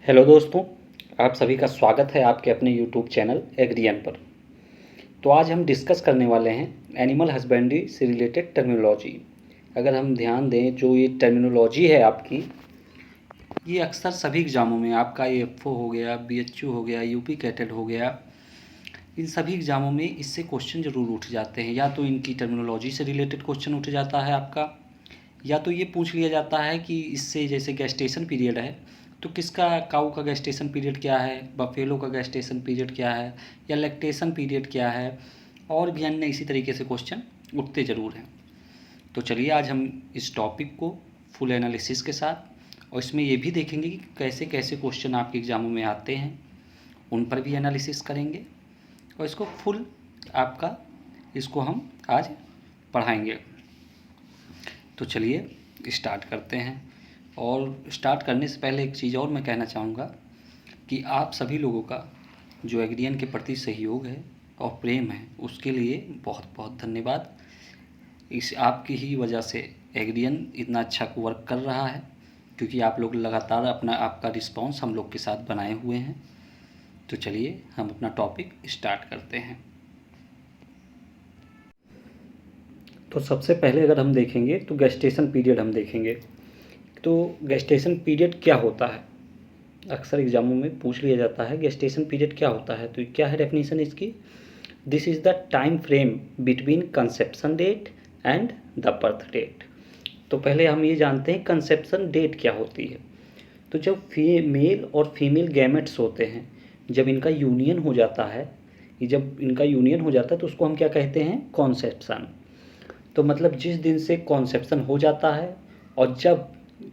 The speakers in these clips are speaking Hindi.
हेलो दोस्तों, आप सभी का स्वागत है आपके अपने यूट्यूब चैनल एग्रियन पर। तो आज हम डिस्कस करने वाले हैं एनिमल हस्बेंड्री से रिलेटेड टर्मिनोलॉजी। अगर हम ध्यान दें, जो ये टर्मिनोलॉजी है आपकी, ये अक्सर सभी एग्ज़ामों में आपका एएफओ हो गया, बीएचयू हो गया, यूपी कैटेड हो गया, इन सभी एग्ज़ामों में इससे क्वेश्चन ज़रूर उठ जाते हैं। या तो इनकी टर्मिनोलॉजी से रिलेटेड क्वेश्चन उठ जाता है आपका, या तो ये पूछ लिया जाता है कि इससे जैसे गेस्टेशन पीरियड है तो किसका काऊ का गेस्टेशन पीरियड क्या है, बफेलो का गेस्टेशन पीरियड क्या है, या लैक्टेशन पीरियड क्या है, और भी अन्य इसी तरीके से क्वेश्चन उठते ज़रूर हैं। तो चलिए आज हम इस टॉपिक को फुल एनालिसिस के साथ और इसमें ये भी देखेंगे कि कैसे कैसे क्वेश्चन आपके एग्ज़ामों में आते हैं, उन पर भी एनालिसिस करेंगे और इसको फुल आपका इसको हम आज पढ़ाएंगे। तो चलिए स्टार्ट करते हैं। और स्टार्ट करने से पहले एक चीज़ और मैं कहना चाहूँगा कि आप सभी लोगों का जो एग्रियन के प्रति सहयोग है और प्रेम है, उसके लिए बहुत बहुत धन्यवाद। इस आपकी ही वजह से एग्रियन इतना अच्छा वर्क कर रहा है, क्योंकि आप लोग लगातार आपका रिस्पांस हम लोग के साथ बनाए हुए हैं। तो चलिए हम अपना टॉपिक स्टार्ट करते हैं। तो सबसे पहले अगर हम देखेंगे तो गेस्टेशन पीरियड हम देखेंगे। तो गेस्टेशन पीरियड क्या होता है, अक्सर एग्जामों में पूछ लिया जाता है गेस्टेशन पीरियड क्या होता है। तो क्या है डेफिनेशन इसकी? This is the time frame between conception date and the birth date. तो पहले हम ये जानते हैं कंसेप्शन डेट क्या होती है। तो जब मेल और फीमेल गैमेट्स होते हैं, जब इनका यूनियन हो जाता है, जब इनका यूनियन हो जाता है तो उसको हम क्या कहते हैं? कॉन्सेप्शन। तो मतलब जिस दिन से कॉन्सेप्शन हो जाता है और जब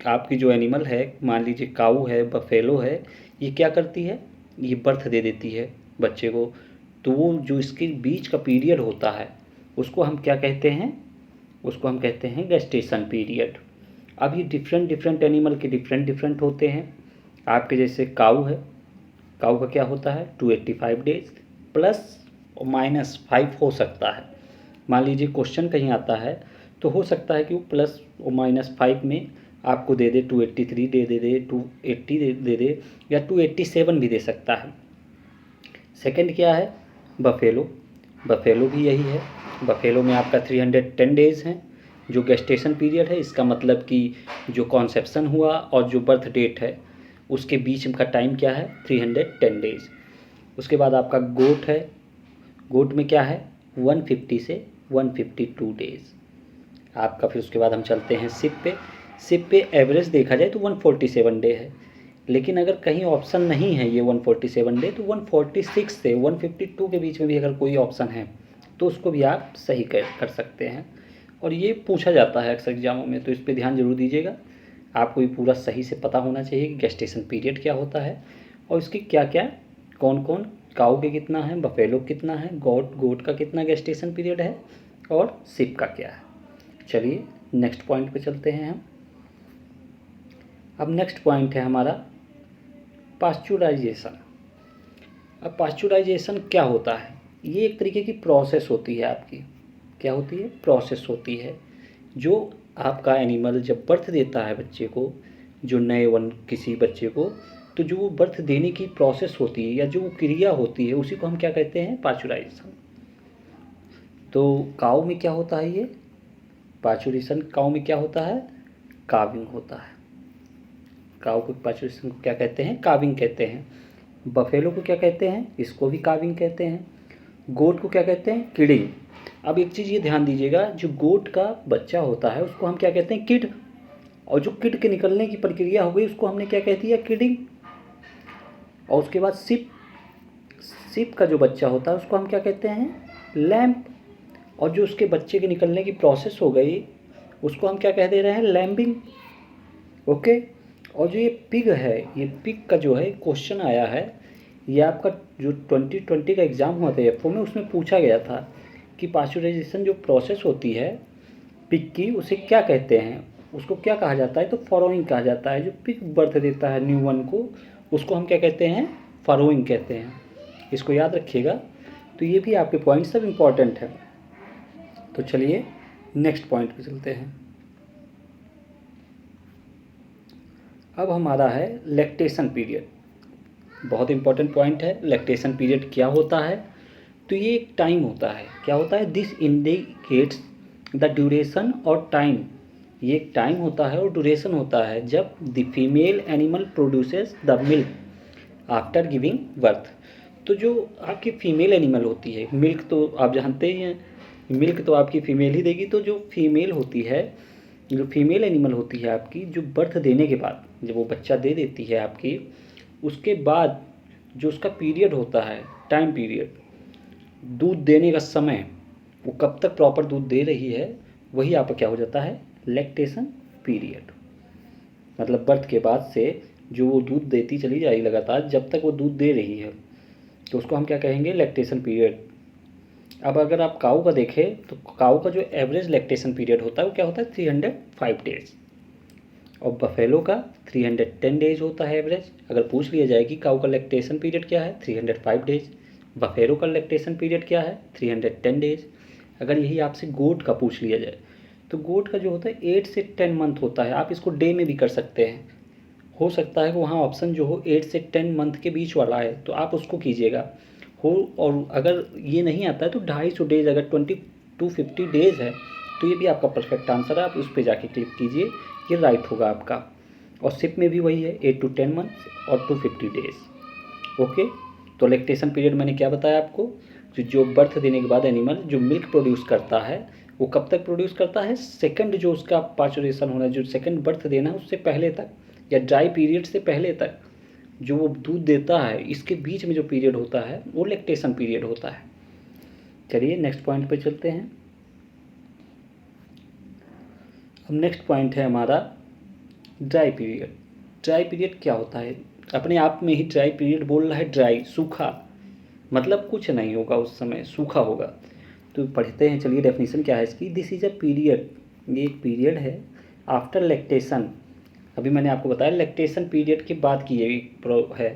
आपकी जो एनिमल है, मान लीजिए काऊ है, बफेलो है, ये क्या करती है? ये बर्थ दे देती है बच्चे को। तो वो जो इसके बीच का पीरियड होता है उसको हम क्या कहते हैं? उसको हम कहते हैं गेस्टेशन पीरियड। अब ये डिफरेंट डिफरेंट एनिमल के डिफरेंट डिफरेंट होते हैं। आपके जैसे काऊ है, काऊ का क्या होता है? 285 डेज प्लस और -5 हो सकता है। मान लीजिए क्वेश्चन कहीं आता है तो हो सकता है कि वो प्लस और -5 में आपको दे दे 283 दे दे 280 दे दे या 287 भी दे सकता है। सेकंड क्या है? बफेलो। बफेलो भी यही है। बफेलो में आपका 310 डेज हैं जो गेस्टेशन पीरियड है। इसका मतलब कि जो कॉन्सेप्शन हुआ और जो बर्थ डेट है उसके बीच का टाइम क्या है? 310 डेज। उसके बाद आपका गोट है। गोट में क्या है? 150 से 152 डेज आपका। फिर उसके बाद हम चलते हैं सिप पे। सिप पे एवरेज देखा जाए तो 147 डे है, लेकिन अगर कहीं ऑप्शन नहीं है ये 147 डे तो 146 से 152 के बीच में भी अगर कोई ऑप्शन है तो उसको भी आप सही कर सकते हैं। और ये पूछा जाता है अक्सर एग्जामों में, तो इस पर ध्यान जरूर दीजिएगा। आपको ये पूरा सही से पता होना चाहिए कि गेस्टेशन पीरियड क्या होता है और इसकी क्या क्या, कौन कौन, काऊ के कितना है, बफेलो कितना है, गोट का कितना गेस्टेशन पीरियड है और सिप का क्या है। चलिए नेक्स्ट पॉइंट पे चलते हैं हम। अब नेक्स्ट पॉइंट है हमारा पास्चुराइजेशन। अब पास्चुराइजेशन क्या होता है? ये एक तरीके की प्रोसेस होती है आपकी। क्या होती है? प्रोसेस होती है। जो आपका एनिमल जब बर्थ देता है बच्चे को, जो नए किसी बच्चे को, तो जो वो बर्थ देने की प्रोसेस होती है या जो वो क्रिया होती है उसी को हम क्या कहते हैं? पास्चुराइजेशन। तो काऊ में क्या होता है? ये पास्चुरेशन काऊ में क्या होता है? काविंग होता है। काऊ को पास्चुरेशन को क्या कहते हैं? काविंग कहते हैं। बफेलो को क्या कहते हैं? इसको भी काविंग कहते हैं। गोट को क्या कहते हैं? किडिंग। अब एक चीज़ ये ध्यान दीजिएगा, जो गोट का बच्चा होता है उसको हम क्या कहते हैं? किड। और जो किड के निकलने की प्रक्रिया हो गई उसको हमने क्या कह दिया? किडिंग। और उसके बाद सिप। सिप का जो बच्चा होता है उसको हम क्या कहते हैं? लैम्प। और जो उसके बच्चे के निकलने की प्रोसेस हो गई उसको हम क्या कह दे रहे हैं? लैम्बिंग। ओके। और जो ये पिग है, ये पिग का जो है क्वेश्चन आया है, ये आपका जो 2020 का एग्ज़ाम हुआ था एफओ में, उसमें पूछा गया था कि पास्चुराइजेशन जो प्रोसेस होती है पिग की, उसे क्या कहते हैं? उसको क्या कहा जाता है? तो फरोइंग कहा जाता है। जो पिग बर्थ देता है न्यू वन को उसको हम क्या कहते हैं? फरोइंग कहते हैं। इसको याद रखिएगा। तो ये भी आपके पॉइंट सब इम्पॉर्टेंट है। तो चलिए नेक्स्ट पॉइंट पे चलते हैं। अब हमारा है लैक्टेशन पीरियड। बहुत इंपॉर्टेंट पॉइंट है। लैक्टेशन पीरियड क्या होता है? तो ये एक टाइम होता है। क्या होता है? दिस इंडिकेट्स द ड्यूरेशन और टाइम। ये एक टाइम होता है और ड्यूरेशन होता है जब the female animal produces the milk after giving birth. तो जो आपकी फीमेल एनिमल होती है, मिल्क तो आप जानते ही हैं, मिल्क तो आपकी फीमेल ही देगी। तो जो फीमेल होती है, जो फीमेल एनिमल होती है आपकी, जो बर्थ देने के बाद जब वो बच्चा दे देती है आपकी, उसके बाद जो उसका पीरियड होता है, टाइम पीरियड, दूध देने का समय, वो कब तक प्रॉपर दूध दे रही है, वही आपका क्या हो जाता है? Lactation period. मतलब बर्थ के बाद से जो वो दूध देती चली जाएगी लगातार, जब तक वो दूध दे रही है, तो उसको हम क्या कहेंगे? Lactation period. अब अगर आप काऊ का देखें तो काऊ का जो एवरेज लैक्टेशन पीरियड होता है वो क्या होता है? 305 डेज। और बफेलो का 310 डेज होता है एवरेज। अगर पूछ लिया जाए कि काऊ का लैक्टेशन पीरियड क्या है? 305 डेज। बफेलो का लैक्टेशन पीरियड क्या है? 310 डेज। अगर यही आपसे गोट का पूछ लिया जाए तो गोट का जो होता है 8 से 10 मंथ होता है। आप इसको डे में भी कर सकते हैं। हो सकता है कि वहाँ ऑप्शन जो हो 8 से 10 मंथ के बीच वाला है, तो आप उसको कीजिएगा हो। और अगर ये नहीं आता है तो 250 डेज, अगर 20 to 50 डेज है तो ये भी आपका परफेक्ट आंसर है। आप उस पर जाके क्लिक कीजिए, ये राइट होगा आपका। और सिप में भी वही है, 8 to 10 मंथ्स और 250 डेज। ओके, तो लैक्टेशन पीरियड मैंने क्या बताया आपको? जो बर्थ देने के बाद एनिमल जो मिल्क प्रोड्यूस करता है, वो कब तक प्रोड्यूस करता है? सेकंड जो उसका पाचुरेशन होना है, जो सेकंड बर्थ देना है उससे पहले तक, या ड्राई पीरियड से पहले तक जो वो दूध देता है, इसके बीच में जो पीरियड होता है वो लैक्टेशन पीरियड होता है। चलिए नेक्स्ट पॉइंट पे चलते हैं। अब नेक्स्ट पॉइंट है हमारा ड्राई पीरियड। ड्राई पीरियड क्या होता है? अपने आप में ही ड्राई पीरियड बोल रहा है, ड्राई, सूखा, मतलब कुछ नहीं होगा उस समय, सूखा होगा। तो पढ़ते हैं, चलिए डेफिनेशन क्या है इसकी। दिस इज अ पीरियड, ये एक पीरियड है आफ्टर लैक्टेशन। अभी मैंने आपको बताया लैक्टेशन पीरियड के बाद की ये है।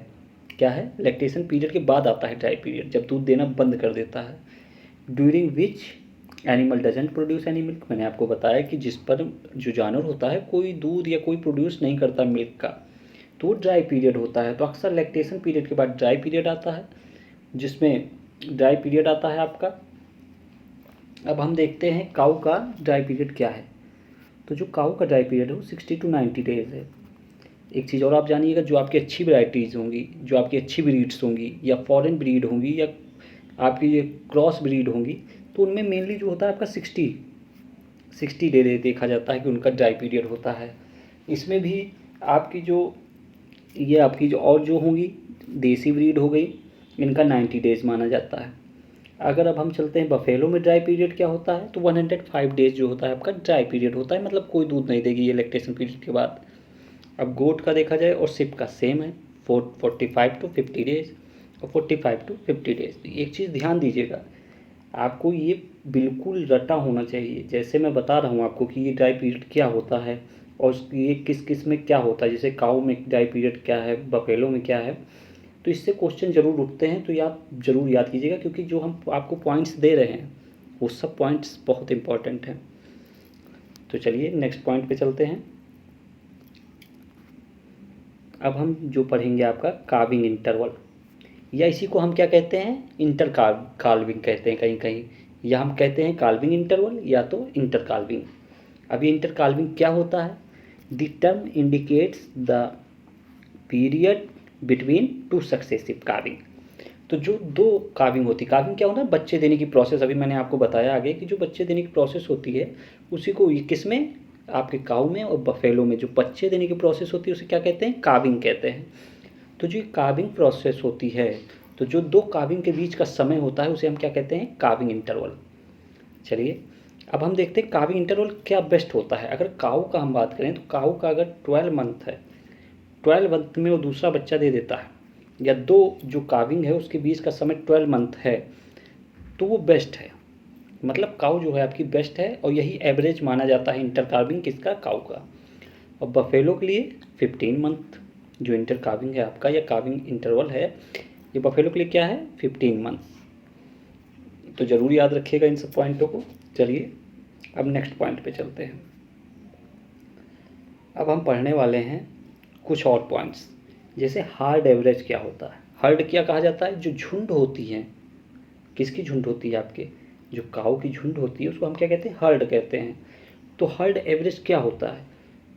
क्या है? लैक्टेशन पीरियड के बाद आता है ड्राई पीरियड, जब दूध देना बंद कर देता है। During which animal doesn't produce any milk. मैंने आपको बताया कि जिस पर जो जानवर होता है कोई दूध या कोई प्रोड्यूस नहीं करता मिल्क का, तो ड्राई पीरियड होता है। तो अक्सर लैक्टेशन पीरियड के बाद ड्राई पीरियड आता है, जिसमें ड्राई पीरियड आता है आपका। अब हम देखते हैं काऊ का ड्राई पीरियड क्या है। तो जो काऊ का ड्राई पीरियड है वो 60 to 90 डेज है। एक चीज़ और आप जानिएगा, जो आपकी अच्छी वैराइटीज़ होंगी, जो आपकी अच्छी ब्रीड्स होंगी, या फॉरेन ब्रीड होंगी, या आपकी ये क्रॉस ब्रीड होंगी, तो उनमें मेनली जो होता है आपका 60 डे देखा जाता है कि उनका ड्राई पीरियड होता है। इसमें भी आपकी जो ये आपकी जो और जो होंगी देसी ब्रीड हो गई, इनका 90 डेज माना जाता है। अगर अब हम चलते हैं बफेलो में ड्राई पीरियड क्या होता है, तो 105 डेज जो होता है आपका ड्राई पीरियड होता है, मतलब कोई दूध नहीं देगी ये लैक्टेशन पीरियड के बाद। अब गोट का देखा जाए और सिप का सेम है, 45 to 50 डेज और 45 to 50 डेज। एक चीज़ ध्यान दीजिएगा, आपको ये बिल्कुल रटा होना चाहिए। जैसे मैं बता रहा हूँ आपको कि ये ड्राई पीरियड क्या होता है और ये किस किस में क्या होता है, जैसे काऊ में ड्राई पीरियड क्या है, बफेलो में क्या है, तो इससे क्वेश्चन ज़रूर उठते हैं। तो ये आप ज़रूर याद कीजिएगा, क्योंकि जो हम आपको पॉइंट्स दे रहे हैं वो सब पॉइंट्स बहुत इंपॉर्टेंट हैं। तो चलिए नेक्स्ट पॉइंट पे चलते हैं। अब हम जो पढ़ेंगे आपका काविंग इंटरवल, या इसी को हम क्या कहते हैं? इंटर काल्विंग कहते हैं कहीं कहीं, या हम कहते हैं काल्विंग इंटरवल या तो इंटर काल्विंग। अभी इंटर काल्विंग क्या होता है? The term indicates the period between two successive calving. तो जो दो काविंग होती, काविंग क्या होता है? बच्चे देने की प्रोसेस। अभी मैंने आपको बताया आगे कि जो बच्चे देने की प्रोसेस होती है उसी को किस में, आपके काऊ में और बफेलो में जो बच्चे देने की प्रोसेस होती है उसे क्या कहते हैं? काविंग कहते हैं। तो जो काविंग प्रोसेस होती है, तो जो दो काविंग के बीच का समय होता है उसे हम क्या कहते हैं? Calving interval. चलिए अब हम देखते हैं काविंग इंटरवल क्या बेस्ट होता है। अगर काऊ का हम बात करें तो काऊ का अगर 12 मंथ है, 12 मंथ में वो दूसरा बच्चा दे देता है, या दो जो काविंग है उसके बीच का समय 12 मंथ है, तो वो बेस्ट है। मतलब काऊ जो है आपकी बेस्ट है, और यही एवरेज माना जाता है इंटर काविंग किसका? काऊ का। और बफेलो के लिए 15 मंथ जो इंटर काविंग है आपका, या काविंग इंटरवल है, ये बफेलो के लिए क्या है? 15 मंथ। तो ज़रूर याद रखिएगा इन सब पॉइंटों को। चलिए अब नेक्स्ट पॉइंट पे चलते हैं। अब हम पढ़ने वाले हैं कुछ और पॉइंट्स जैसे हार्ड एवरेज क्या होता है, हर्ड क्या कहा जाता है, जो झुंड होती है, किसकी झुंड होती है, आपके जो काऊ की झुंड होती है उसको हम क्या कहते हैं, हर्ड कहते हैं। तो हर्ड एवरेज क्या होता है,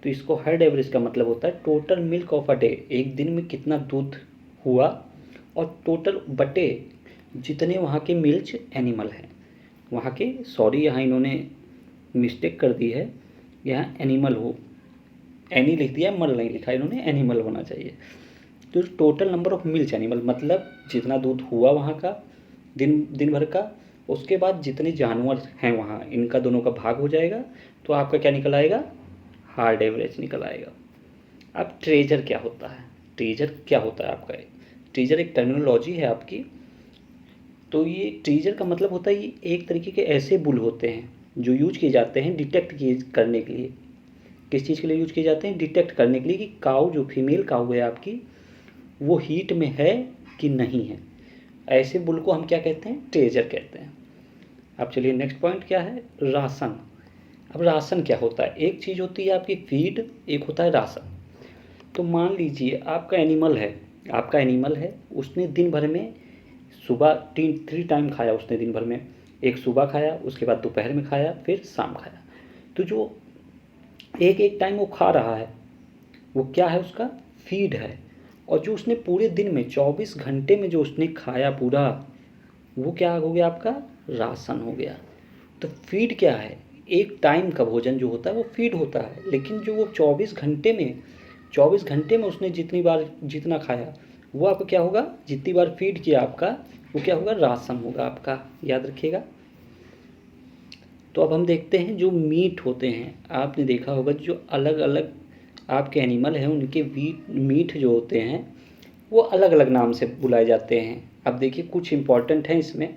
तो इसको हर्ड एवरेज का मतलब होता है total milk of a day, एक दिन में कितना दूध हुआ, और टोटल बटे जितने वहाँ के मिल्च एनिमल हैं, वहाँ के, सॉरी यहाँ इन्होंने मिस्टेक कर दी है, यहाँ एनिमल हो, एनी लिख दिया, मल नहीं लिखा इन्होंने, एनिमल होना चाहिए। तो total number of milch animal मतलब जितना दूध हुआ वहाँ का दिन दिन भर का, उसके बाद जितने जानवर हैं वहाँ, इनका दोनों का भाग हो जाएगा, तो आपका क्या निकल आएगा, हार्ड एवरेज निकल आएगा। अब ट्रेजर क्या होता है, ट्रेजर क्या होता है आपका, ट्रेजर एक टर्मिनोलॉजी है आपकी। तो ये ट्रेजर का मतलब होता है ये एक तरीके के ऐसे बुल होते हैं जो यूज किए जाते हैं डिटेक्ट किए करने के लिए। किस चीज़ के लिए यूज किए जाते हैं, डिटेक्ट करने के लिए कि काऊ जो फीमेल काऊ है आपकी वो हीट में है कि नहीं है। ऐसे बुल को हम क्या कहते हैं, ट्रेजर कहते हैं। अब चलिए नेक्स्ट पॉइंट क्या है, राशन। अब राशन क्या होता है, एक चीज़ होती है आपकी फीड, एक होता है राशन। तो मान लीजिए आपका एनिमल है, उसने दिन भर में सुबह 3 टाइम खाया उसने दिन भर में, एक सुबह खाया, उसके बाद दोपहर में खाया, फिर शाम खाया। तो जो एक एक टाइम वो खा रहा है वो क्या है, उसका फीड है। और जो उसने पूरे दिन में 24 घंटे में जो उसने खाया पूरा, वो क्या हो गया, आपका राशन हो गया। तो फीड क्या है, एक टाइम का भोजन जो होता है वो फीड होता है, लेकिन जो वो 24 घंटे में उसने जितनी बार जितना खाया वो आपका क्या होगा, जितनी बार फीड किया आपका वो क्या होगा, राशन होगा आपका, याद रखिएगा। तो अब हम देखते हैं जो मीट होते हैं, आपने देखा होगा जो अलग अलग आपके एनिमल हैं उनके मीट जो होते हैं वो अलग अलग नाम से बुलाए जाते हैं। अब देखिए कुछ इंपॉर्टेंट हैं इसमें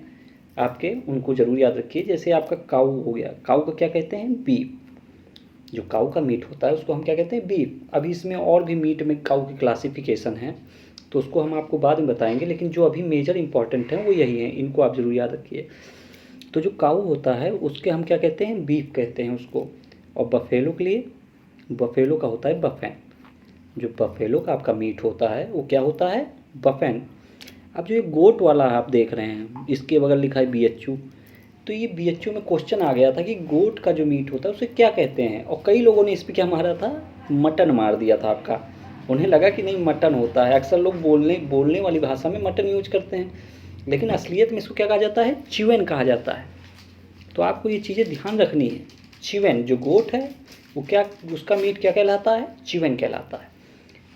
आपके, उनको ज़रूर याद रखिए। जैसे आपका काऊ हो गया, काऊ को क्या कहते हैं, बीफ। जो काऊ का मीट होता है उसको हम क्या कहते हैं, बीफ। अभी इसमें और भी मीट में काऊ की क्लासिफिकेशन है, तो उसको हम आपको बाद में बताएंगे, लेकिन जो अभी मेजर इंपॉर्टेंट हैं वो यही हैं, इनको आप ज़रूर याद रखिए। तो जो काऊ होता है उसके हम क्या कहते हैं, बीफ कहते हैं उसको। और बफेलो के लिए, बफेलो का होता है बफेन। जो बफेलो का आपका मीट होता है वो क्या होता है, बफेन। अब जो ये गोट वाला आप देख रहे हैं, इसके बगल लिखा है BHU। तो ये BHU में क्वेश्चन आ गया था कि गोट का जो मीट होता है उसे क्या कहते हैं, और कई लोगों ने इस पर क्या मारा था, मटन मार दिया था आपका। उन्हें लगा कि नहीं मटन होता है, अक्सर लोग बोलने वाली भाषा में मटन यूज करते हैं, लेकिन असलियत में इसको क्या कहा जाता है, चिवेन कहा जाता है। तो आपको ये चीज़ें ध्यान रखनी है। चिवेन जो गोट है वो क्या, उसका मीट क्या कहलाता है, चिवेन कहलाता है।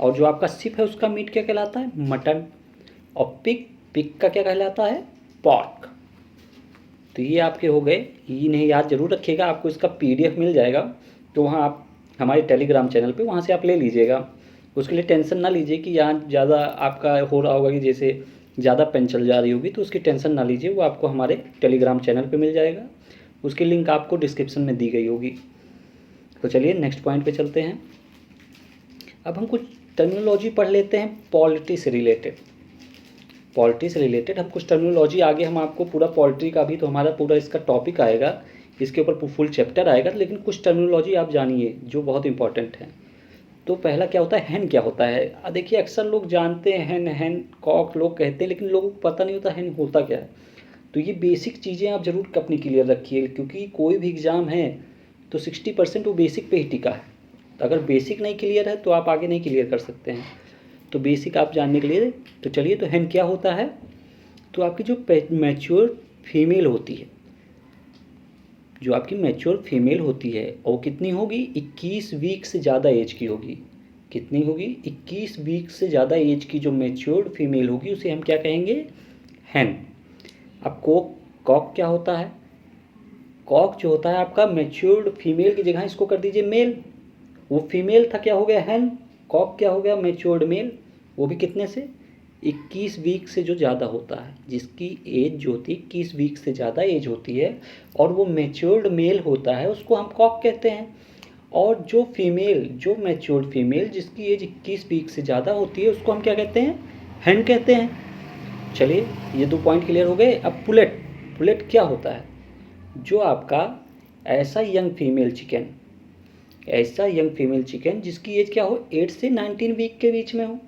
और जो आपका सिप है उसका मीट क्या कहलाता है, मटन। और पिग का क्या कहलाता है, पॉर्क। तो ये आपके हो गए, इन्हें याद जरूर रखिएगा। आपको इसका PDF मिल जाएगा, तो वहाँ आप हमारे टेलीग्राम चैनल पे वहाँ से आप ले लीजिएगा। उसके लिए टेंशन ना लीजिए कि यहाँ ज़्यादा आपका हो रहा होगा कि जैसे ज़्यादा पेन चल जा रही होगी, तो उसकी टेंशन ना लीजिए, वो आपको हमारे टेलीग्राम चैनल पे मिल जाएगा। उसकी लिंक आपको डिस्क्रिप्शन में दी गई होगी। तो चलिए नेक्स्ट पॉइंट पे चलते हैं। अब हम कुछ टर्मिनोलॉजी पढ़ लेते हैं पॉलिटी से रिलेटेड। पॉलिटी से रिलेटेड हम कुछ टर्मिनोलॉजी, आगे हम आपको पूरा पॉलिटी का भी तो हमारा पूरा इसका टॉपिक आएगा, इसके ऊपर फुल चैप्टर आएगा, लेकिन कुछ टर्मिनोलॉजी आप जानिए जो बहुत इंपॉर्टेंट है। तो पहला क्या होता है, हैन क्या होता है। देखिए अक्सर लोग जानते हैं हैन कॉक लोग कहते हैं, लेकिन लोगों को पता नहीं होता हैन होता क्या है। तो ये बेसिक चीज़ें आप ज़रूर अपनी क्लियर रखिए, क्योंकि कोई भी एग्ज़ाम है तो 60% वो बेसिक पे ही टिका है। तो अगर बेसिक नहीं क्लियर है तो आप आगे नहीं क्लियर कर सकते हैं। तो बेसिक आप जानने के लिए, तो चलिए, तो हैन क्या होता है, तो आपकी जो मैच्योर फीमेल होती है, जो आपकी मैच्योर फीमेल होती है वो कितनी होगी, 21 वीक से ज़्यादा एज की होगी। कितनी होगी, 21 वीक से ज़्यादा एज की जो मैच्योर्ड फीमेल होगी उसे हम क्या कहेंगे, हैन। अब कॉक क्या होता है, कॉक जो होता है आपका मैच्योर्ड फीमेल की जगह इसको कर दीजिए मेल, वो फीमेल था क्या हो गया हैन, कॉक क्या हो गया मैच्योर्ड मेल, वो भी कितने से, 21 वीक से जो ज़्यादा होता है, जिसकी एज जो होती है 21 वीक से ज़्यादा एज होती है और वो मैच्योर्ड मेल होता है, उसको हम कॉक कहते हैं। और जो फीमेल, जो मैच्योर्ड फीमेल जिसकी एज 21 वीक से ज़्यादा होती है उसको हम क्या कहते हैं, हैन कहते हैं। चलिए ये 2 पॉइंट क्लियर हो गए। अब पुलेट क्या होता है, जो आपका ऐसा यंग फीमेल चिकन जिसकी एज क्या हो, 8 से 19 वीक के बीच में हो,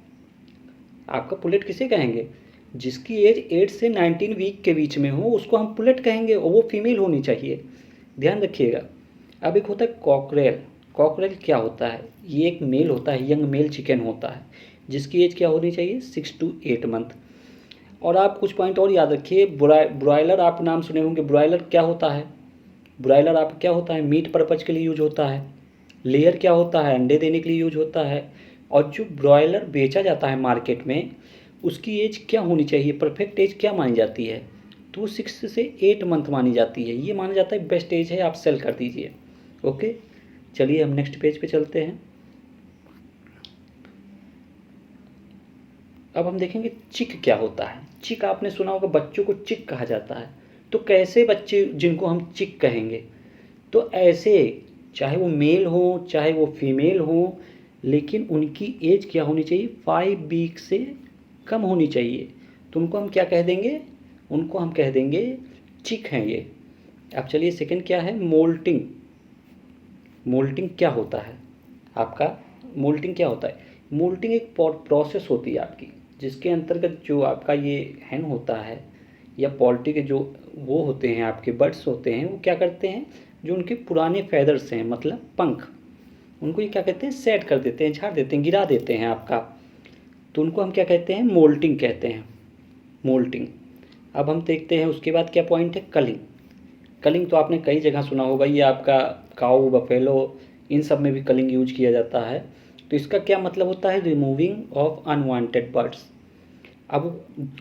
आपका पुलेट किसे कहेंगे? जिसकी एज 8 से 19 वीक के बीच में हो उसको हम पुलेट कहेंगे, और वो फीमेल होनी चाहिए, ध्यान रखिएगा। अब एक होता है कॉकरेल। कॉकरेल क्या होता है? ये एक मेल होता है, यंग मेल चिकन होता है, जिसकी एज क्या होनी चाहिए? 6 to 8 मंथ। और आप कुछ पॉइंट और याद रखिए, ब्रॉयलर आप नाम सुने होंगे। ब्रॉयलर क्या होता है? ब्रॉयलर आप क्या होता है? मीट पर्पज के लिए यूज होता है। लेयर क्या होता है? अंडे देने के लिए यूज होता है। और जो ब्रॉयलर बेचा जाता है मार्केट में, उसकी एज क्या होनी चाहिए? परफेक्ट एज क्या मानी जाती है? तो 6 से 8 मंथ मानी जाती है। ये माना जाता है बेस्ट एज है, आप सेल कर दीजिए। ओके, चलिए हम नेक्स्ट पेज पे चलते हैं। अब हम देखेंगे चिक क्या होता है। चिक आपने सुना होगा, बच्चों को चिक कहा जाता है। तो कैसे बच्चे जिनको हम चिक कहेंगे? तो ऐसे, चाहे वो मेल हो चाहे वो फीमेल हो, लेकिन उनकी एज क्या होनी चाहिए? 5 वीक से कम होनी चाहिए। तो उनको हम क्या कह देंगे? उनको हम कह देंगे चिक हैं ये। अब चलिए सेकंड क्या है? मोल्टिंग। मोल्टिंग क्या होता है आपका? मोल्टिंग क्या होता है? मोल्टिंग एक प्रोसेस होती है आपकी, जिसके अंतर्गत जो आपका ये हैन होता है या पोल्ट्री के जो वो होते हैं, आपके बर्ड्स होते हैं, वो क्या करते हैं, जो उनके पुराने फैदर्स हैं, मतलब पंख, उनको ये क्या कहते हैं? सेट कर देते हैं, झाड़ देते हैं, गिरा देते हैं आपका। तो उनको हम क्या कहते हैं? मोल्टिंग कहते हैं, मोल्टिंग। अब हम देखते हैं उसके बाद क्या पॉइंट है? कलिंग। कलिंग तो आपने कई जगह सुना होगा, ये आपका काऊ, बफेलो, इन सब में भी कलिंग यूज किया जाता है। तो इसका क्या मतलब होता है? Removing of unwanted birds. अब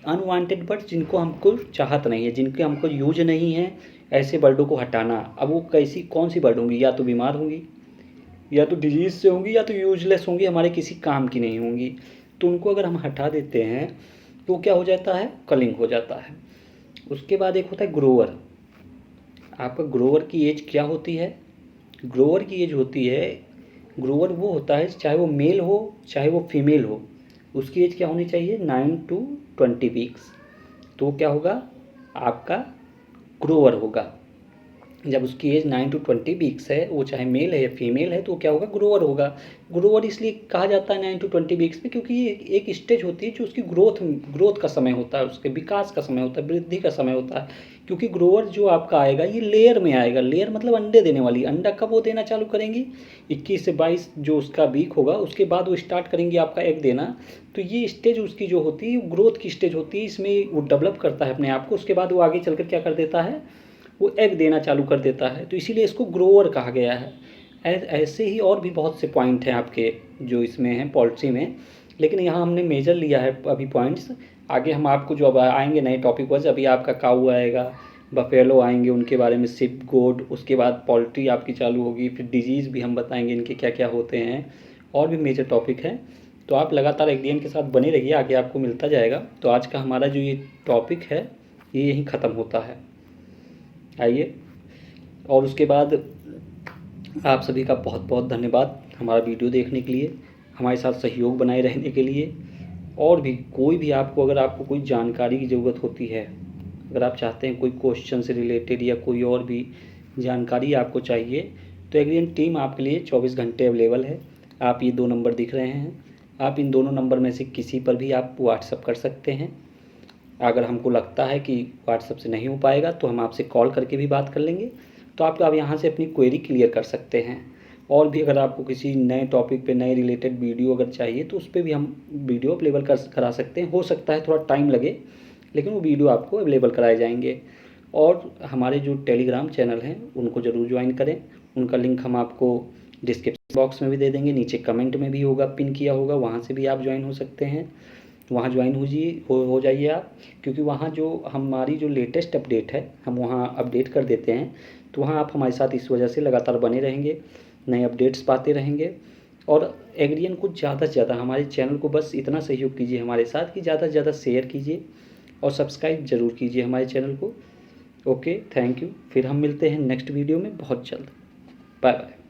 अनवांटेड बर्ड्स जिनको हमको चाहत नहीं है, जिनके हमको यूज नहीं है, ऐसे बर्डों को हटाना। अब वो कैसी कौन सी बर्ड होंगी? या तो बीमार होंगी, या तो डिजीज़ से होंगी, या तो यूजलेस होंगी, हमारे किसी काम की नहीं होंगी। तो उनको अगर हम हटा देते हैं तो क्या हो जाता है? कलिंग हो जाता है। उसके बाद एक होता है ग्रोवर। आपका ग्रोवर की एज क्या होती है? ग्रोवर की एज होती है, ग्रोवर वो होता है चाहे वो मेल हो चाहे वो फीमेल हो, उसकी एज क्या होनी चाहिए? 9 to 20 वीक्स। तो क्या होगा? आपका ग्रोवर होगा। जब उसकी एज 9 to 20 वीक्स है, वो चाहे मेल है या फीमेल है, तो क्या होगा? ग्रोवर होगा। ग्रोवर इसलिए कहा जाता है 9 to 20 वीक्स में, क्योंकि ये एक स्टेज होती है जो उसकी ग्रोथ का समय होता है, उसके विकास का समय होता है, वृद्धि का समय होता है। क्योंकि ग्रोवर जो आपका आएगा ये लेयर में आएगा। लेयर मतलब अंडे देने वाली। अंडा कब वो देना चालू करेंगी? 21 से 22 जो उसका वीक होगा, उसके बाद वो स्टार्ट करेंगी आपका एग देना। तो ये स्टेज उसकी जो होती है ग्रोथ की स्टेज होती है, इसमें वो डेवलप करता है अपने आप को। उसके बाद वो आगे चलकर क्या कर देता है? वो एग देना चालू कर देता है। तो इसीलिए इसको ग्रोवर कहा गया है। ऐसे ही और भी बहुत से पॉइंट हैं आपके जो इसमें हैं पोल्ट्री में, लेकिन यहाँ हमने मेजर लिया है अभी पॉइंट्स। आगे हम आपको जो अब आएंगे नए टॉपिक वाइज, अभी आपका काऊ आएगा, बफेलो आएंगे, उनके बारे में सिप, गोड, उसके बाद पोल्ट्री आपकी चालू होगी, फिर डिजीज़ भी हम बताएंगे इनके क्या क्या होते हैं, और भी मेजर टॉपिक है। तो आप लगातार एग्रीएन के साथ बने रहिए, आगे आपको मिलता जाएगा। तो आज का हमारा जो ये टॉपिक है ये यहीं ख़त्म होता है। आइए, और उसके बाद आप सभी का बहुत बहुत धन्यवाद हमारा वीडियो देखने के लिए, हमारे साथ सहयोग बनाए रहने के लिए। और भी कोई भी आपको, अगर आपको कोई जानकारी की ज़रूरत होती है, अगर आप चाहते हैं कोई क्वेश्चन से रिलेटेड या कोई और भी जानकारी आपको चाहिए, तो एग्रीएन टीम आपके लिए 24 घंटे अवेलेबल है। आप ये 2 नंबर दिख रहे हैं, आप इन दोनों नंबर में से किसी पर भी आप व्हाट्सअप कर सकते हैं। अगर हमको लगता है कि व्हाट्सअप से नहीं हो पाएगा तो हम आपसे कॉल करके भी बात कर लेंगे। तो आप यहाँ से अपनी क्वेरी क्लियर कर सकते हैं। और भी अगर आपको किसी नए टॉपिक पे नए रिलेटेड वीडियो अगर चाहिए तो उस पर भी हम वीडियो अवेलेबल करा सकते हैं। हो सकता है थोड़ा टाइम लगे, लेकिन वो वीडियो आपको अवेलेबल कराए जाएंगे। और हमारे जो टेलीग्राम चैनल हैं उनको ज़रूर ज्वाइन करें। उनका लिंक हम आपको डिस्क्रिप्शन बॉक्स में भी दे देंगे, नीचे कमेंट में भी होगा, पिन किया होगा, वहाँ से भी आप ज्वाइन हो सकते हैं। वहाँ ज्वाइन हो जाइए आप, क्योंकि वहाँ जो हमारी जो लेटेस्ट अपडेट है हम वहाँ अपडेट कर देते हैं। तो वहाँ आप हमारे साथ इस वजह से लगातार बने रहेंगे, नए अपडेट्स पाते रहेंगे। और एग्रीएन को ज़्यादा से ज़्यादा, हमारे चैनल को बस इतना सहयोग कीजिए हमारे साथ कि ज़्यादा से ज़्यादा शेयर कीजिए और सब्सक्राइब ज़रूर कीजिए हमारे चैनल को। Okay, thank you. फिर हम मिलते हैं नेक्स्ट वीडियो में बहुत जल्द। Bye bye.